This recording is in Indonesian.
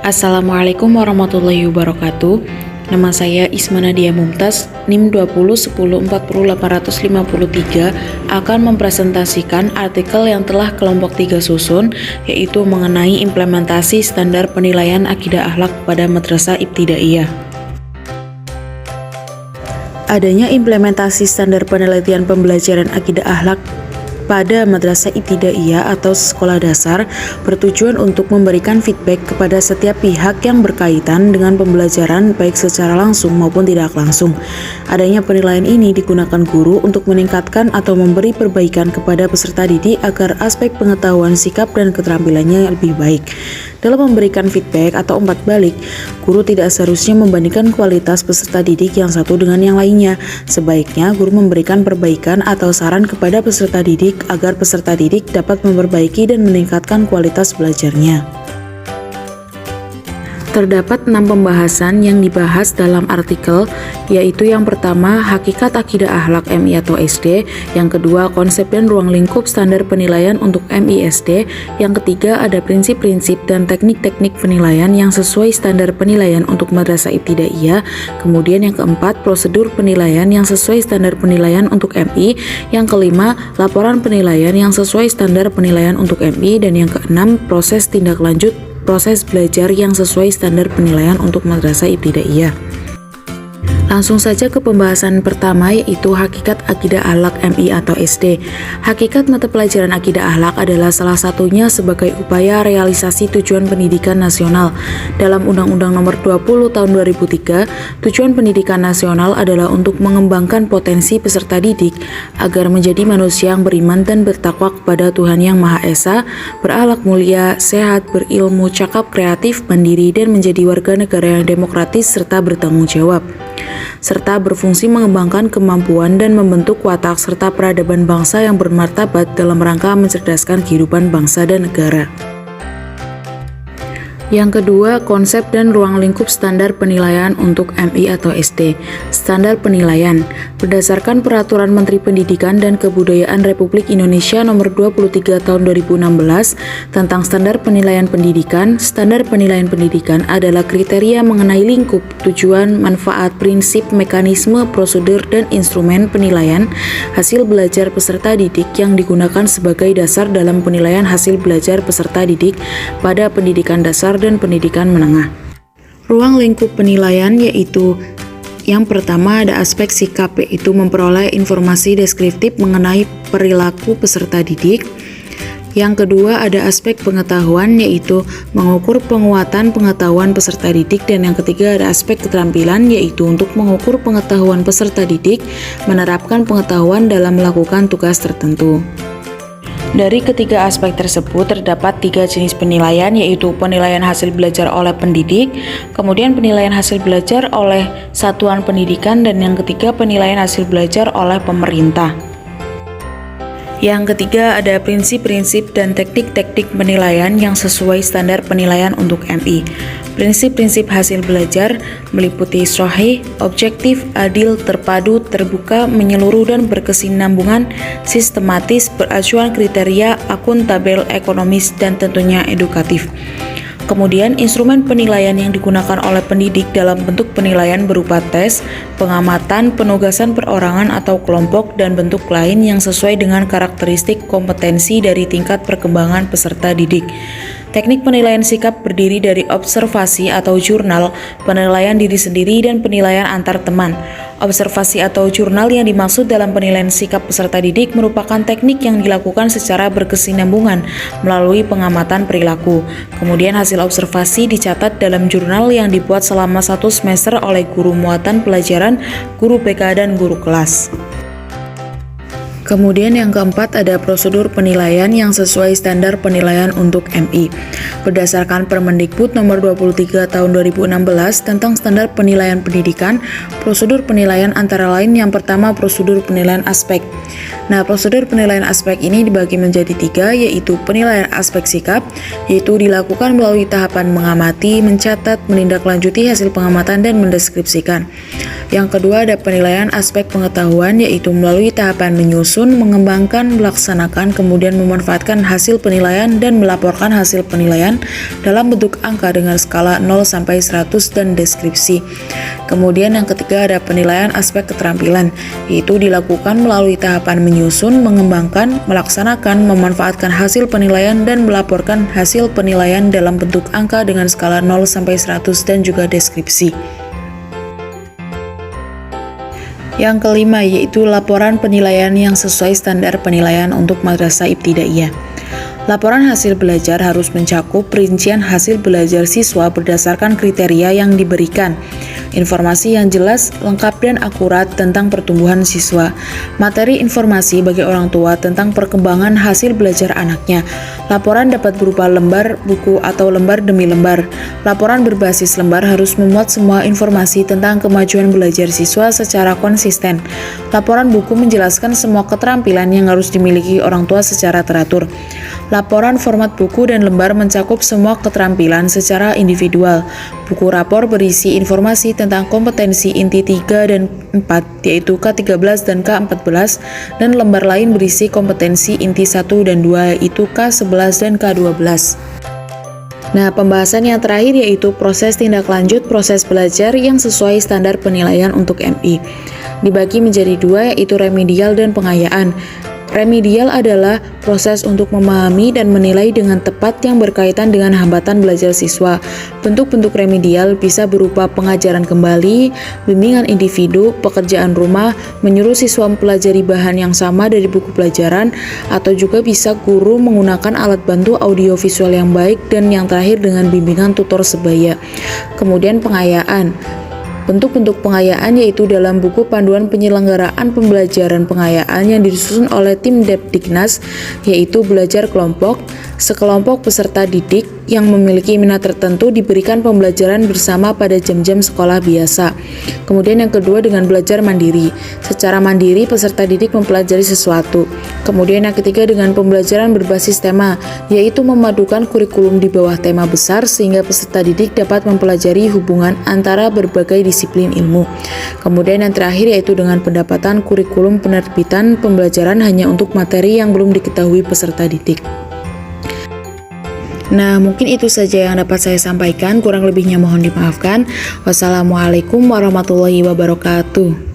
Assalamualaikum warahmatullahi wabarakatuh. Nama saya Isma Nadia Mumtaz, NIM 2010400853 akan mempresentasikan artikel yang telah kelompok 3 susun, yaitu mengenai implementasi standar penilaian akidah akhlak pada madrasah ibtidaiyah. Adanya implementasi standar penelitian pembelajaran akidah akhlak pada madrasah ibtidaiyah atau sekolah dasar bertujuan untuk memberikan feedback kepada setiap pihak yang berkaitan dengan pembelajaran baik secara langsung maupun tidak langsung. Adanya penilaian ini digunakan guru untuk meningkatkan atau memberi perbaikan kepada peserta didik agar aspek pengetahuan, sikap, dan keterampilannya lebih baik. Dalam memberikan feedback atau umpat balik, guru tidak seharusnya membandingkan kualitas peserta didik yang satu dengan yang lainnya. Sebaiknya guru memberikan perbaikan atau saran kepada peserta didik agar peserta didik dapat memperbaiki dan meningkatkan kualitas belajarnya. Terdapat 6 pembahasan yang dibahas dalam artikel, yaitu yang pertama, hakikat akidah akhlak MI atau SD, yang kedua, konsep dan ruang lingkup standar penilaian untuk MISD, yang ketiga, ada prinsip-prinsip dan teknik-teknik penilaian yang sesuai standar penilaian untuk madrasah ibtidaiyah, kemudian yang keempat, prosedur penilaian yang sesuai standar penilaian untuk MI, yang kelima, laporan penilaian yang sesuai standar penilaian untuk MI, dan yang keenam, proses tindak lanjut proses belajar yang sesuai standar penilaian untuk madrasah ibtidaiyah. Langsung saja ke pembahasan pertama, yaitu hakikat akidah akhlak MI atau SD. Hakikat mata pelajaran akidah akhlak adalah salah satunya sebagai upaya realisasi tujuan pendidikan nasional. Dalam Undang-Undang Nomor 20 Tahun 2003, tujuan pendidikan nasional adalah untuk mengembangkan potensi peserta didik agar menjadi manusia yang beriman dan bertakwa kepada Tuhan Yang Maha Esa, berakhlak mulia, sehat, berilmu, cakap, kreatif, mandiri, dan menjadi warga negara yang demokratis serta bertanggung jawab, serta berfungsi mengembangkan kemampuan dan membentuk watak serta peradaban bangsa yang bermartabat dalam rangka mencerdaskan kehidupan bangsa dan negara. Yang kedua, konsep dan ruang lingkup standar penilaian untuk MI atau SD. Standar penilaian berdasarkan Peraturan Menteri Pendidikan dan Kebudayaan Republik Indonesia Nomor 23 Tahun 2016 tentang Standar Penilaian Pendidikan. Standar penilaian pendidikan adalah kriteria mengenai lingkup, tujuan, manfaat, prinsip, mekanisme, prosedur, dan instrumen penilaian hasil belajar peserta didik yang digunakan sebagai dasar dalam penilaian hasil belajar peserta didik pada pendidikan dasar dan pendidikan menengah. Ruang lingkup penilaian yaitu yang pertama ada aspek sikap, yaitu memperoleh informasi deskriptif mengenai perilaku peserta didik. Yang kedua ada aspek pengetahuan, yaitu mengukur penguatan pengetahuan peserta didik. Dan yang ketiga ada aspek keterampilan, yaitu untuk mengukur pengetahuan peserta didik menerapkan pengetahuan dalam melakukan tugas tertentu. Dari ketiga aspek tersebut terdapat 3 jenis penilaian, yaitu penilaian hasil belajar oleh pendidik, kemudian penilaian hasil belajar oleh satuan pendidikan, dan yang ketiga penilaian hasil belajar oleh pemerintah. Yang ketiga ada prinsip-prinsip dan teknik-teknik penilaian yang sesuai standar penilaian untuk MI. Prinsip-prinsip hasil belajar meliputi sahih, objektif, adil, terpadu, terbuka, menyeluruh, dan berkesinambungan, sistematis, beracuan kriteria, akuntabel, ekonomis, dan tentunya edukatif. Kemudian, instrumen penilaian yang digunakan oleh pendidik dalam bentuk penilaian berupa tes, pengamatan, penugasan perorangan atau kelompok, dan bentuk lain yang sesuai dengan karakteristik kompetensi dari tingkat perkembangan peserta didik. Teknik penilaian sikap berdiri dari observasi atau jurnal, penilaian diri sendiri, dan penilaian antar teman. Observasi atau jurnal yang dimaksud dalam penilaian sikap peserta didik merupakan teknik yang dilakukan secara berkesinambungan melalui pengamatan perilaku. Kemudian hasil observasi dicatat dalam jurnal yang dibuat selama 1 semester oleh guru muatan pelajaran, guru BK, dan guru kelas. Kemudian yang keempat ada prosedur penilaian yang sesuai standar penilaian untuk MI. Berdasarkan Permendikbud Nomor 23 Tahun 2016 tentang standar penilaian pendidikan, prosedur penilaian antara lain yang pertama prosedur penilaian aspek. Nah, prosedur penilaian aspek ini dibagi menjadi 3, yaitu penilaian aspek sikap, yaitu dilakukan melalui tahapan mengamati, mencatat, menindaklanjuti hasil pengamatan, dan mendeskripsikan. Yang kedua ada penilaian aspek pengetahuan, yaitu melalui tahapan menyusun, menyusun, mengembangkan, melaksanakan, kemudian memanfaatkan hasil penilaian dan melaporkan hasil penilaian dalam bentuk angka dengan skala 0 sampai 100 dan deskripsi. Kemudian yang ketiga ada penilaian aspek keterampilan, yaitu dilakukan melalui tahapan menyusun, mengembangkan, melaksanakan, memanfaatkan hasil penilaian dan melaporkan hasil penilaian dalam bentuk angka dengan skala 0 sampai 100 dan juga deskripsi. Yang kelima yaitu laporan penilaian yang sesuai standar penilaian untuk madrasah ibtidaiyah. Laporan hasil belajar harus mencakup rincian hasil belajar siswa berdasarkan kriteria yang diberikan, informasi yang jelas, lengkap dan akurat tentang pertumbuhan siswa, materi informasi bagi orang tua tentang perkembangan hasil belajar anaknya. Laporan dapat berupa lembar, buku, atau lembar demi lembar. Laporan berbasis lembar harus memuat semua informasi tentang kemajuan belajar siswa secara konsisten. Laporan buku menjelaskan semua keterampilan yang harus dimiliki orang tua secara teratur. Laporan format buku dan lembar mencakup semua keterampilan secara individual. Buku rapor berisi informasi tentang kompetensi inti 3 dan 4, yaitu K13 dan K14, dan lembar lain berisi kompetensi inti 1 dan 2, yaitu K11 dan K12. Nah, pembahasan yang terakhir yaitu proses tindak lanjut proses belajar yang sesuai standar penilaian untuk MI. Dibagi menjadi dua, yaitu remedial dan pengayaan. Remedial adalah proses untuk memahami dan menilai dengan tepat yang berkaitan dengan hambatan belajar siswa. Bentuk-bentuk remedial bisa berupa pengajaran kembali, bimbingan individu, pekerjaan rumah, menyuruh siswa mempelajari bahan yang sama dari buku pelajaran, atau juga bisa guru menggunakan alat bantu audiovisual yang baik, dan yang terakhir dengan bimbingan tutor sebaya. Kemudian pengayaan. Bentuk-bentuk pengayaan yaitu dalam buku panduan penyelenggaraan pembelajaran pengayaan yang disusun oleh tim Depdiknas, yaitu belajar kelompok, sekelompok peserta didik yang memiliki minat tertentu diberikan pembelajaran bersama pada jam-jam sekolah biasa. Kemudian yang kedua dengan belajar mandiri. Secara mandiri peserta didik mempelajari sesuatu. Kemudian yang ketiga dengan pembelajaran berbasis tema, yaitu memadukan kurikulum di bawah tema besar sehingga peserta didik dapat mempelajari hubungan antara berbagai disiplin ilmu. Kemudian yang terakhir yaitu dengan pendapatan kurikulum penerbitan pembelajaran hanya untuk materi yang belum diketahui peserta didik. Nah, mungkin itu saja yang dapat saya sampaikan, kurang lebihnya mohon dimaafkan. Wassalamualaikum warahmatullahi wabarakatuh.